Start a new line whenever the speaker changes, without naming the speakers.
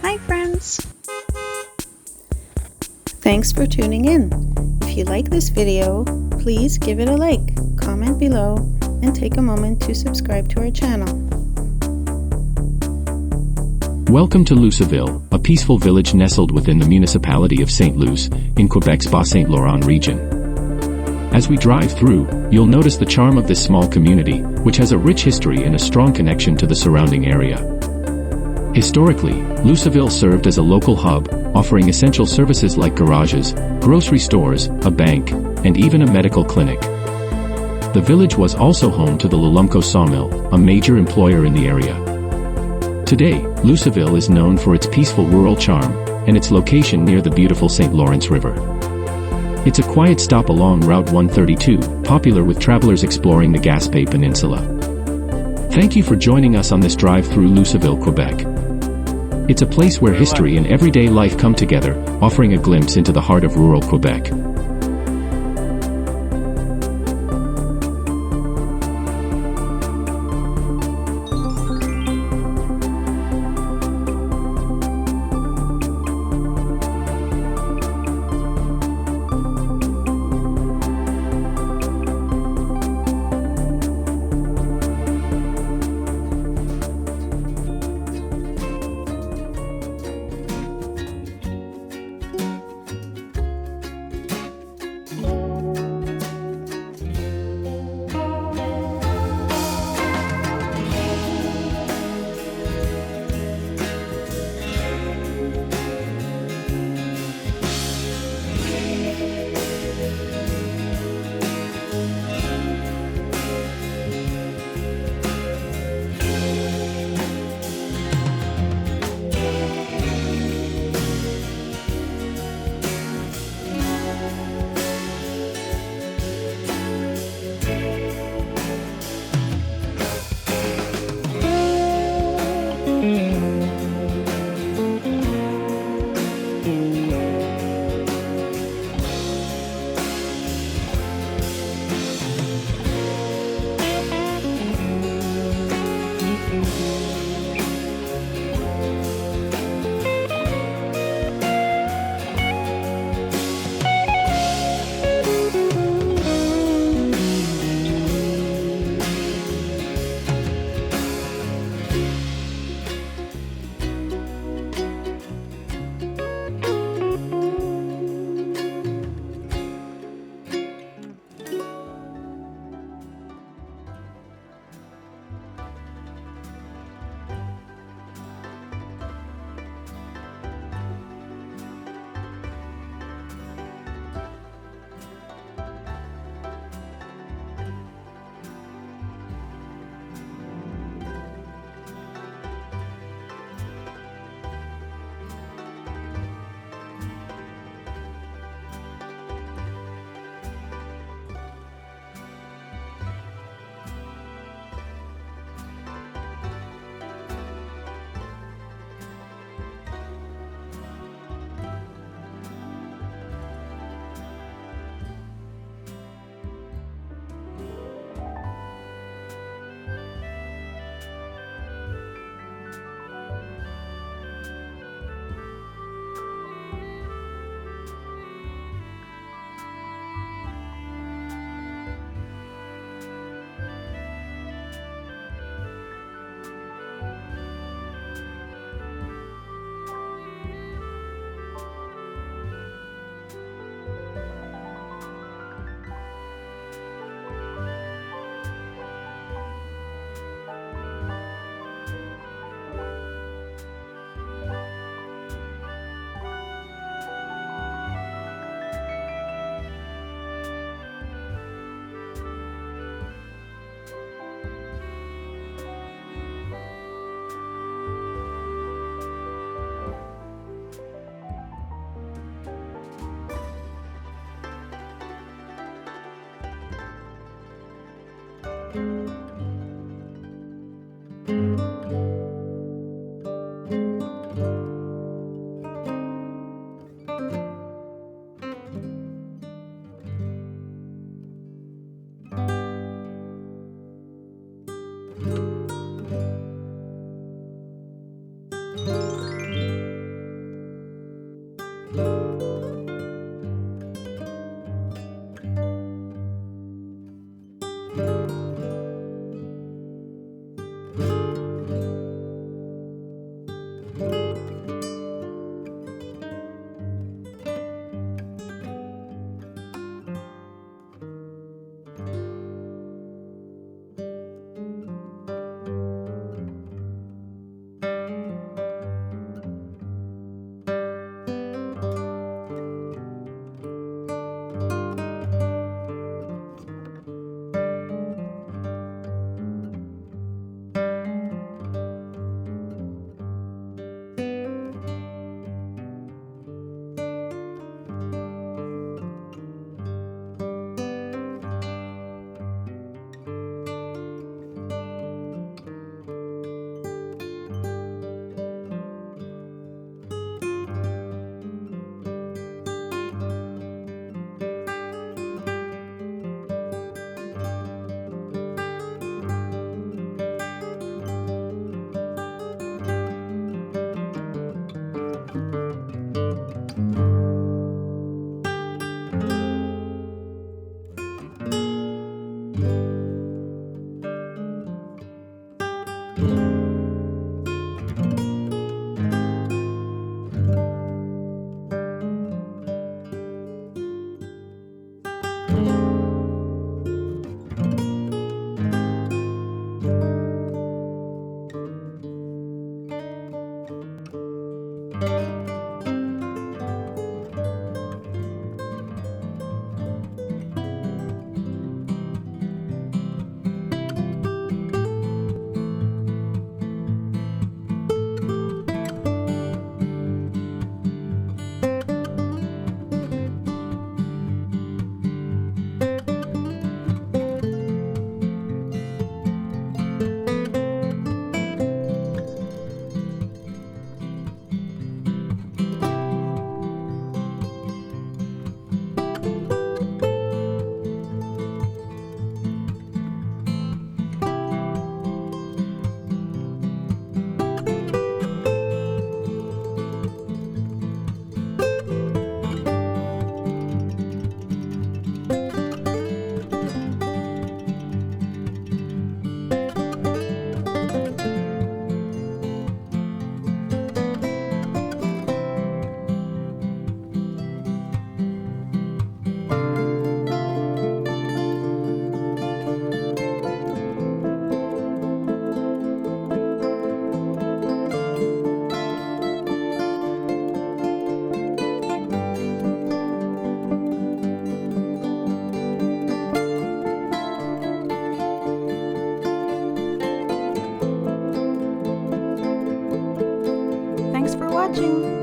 Hi friends! Thanks for tuning in. If you like this video, please give it a like, comment below, and take a moment to subscribe to our channel.
Welcome to Luceville, a peaceful village nestled within the municipality of Sainte-Luce, in Quebec's Bas-Saint-Laurent region. As we drive through, you'll notice the charm of this small community, which has a rich history and a strong connection to the surrounding area. Historically, Luceville served as a local hub, offering essential services like garages, grocery stores, a bank, and even a medical clinic. The village was also home to the Lulumco sawmill, a major employer in the area. Today, Luceville is known for its peaceful rural charm, and its location near the beautiful St. Lawrence River. It's a quiet stop along Route 132, popular with travelers exploring the Gaspé Peninsula. Thank you for joining us on this drive through Luceville, Quebec. It's a place where history and everyday life come together, offering a glimpse into the heart of rural Quebec.
Thanks for watching!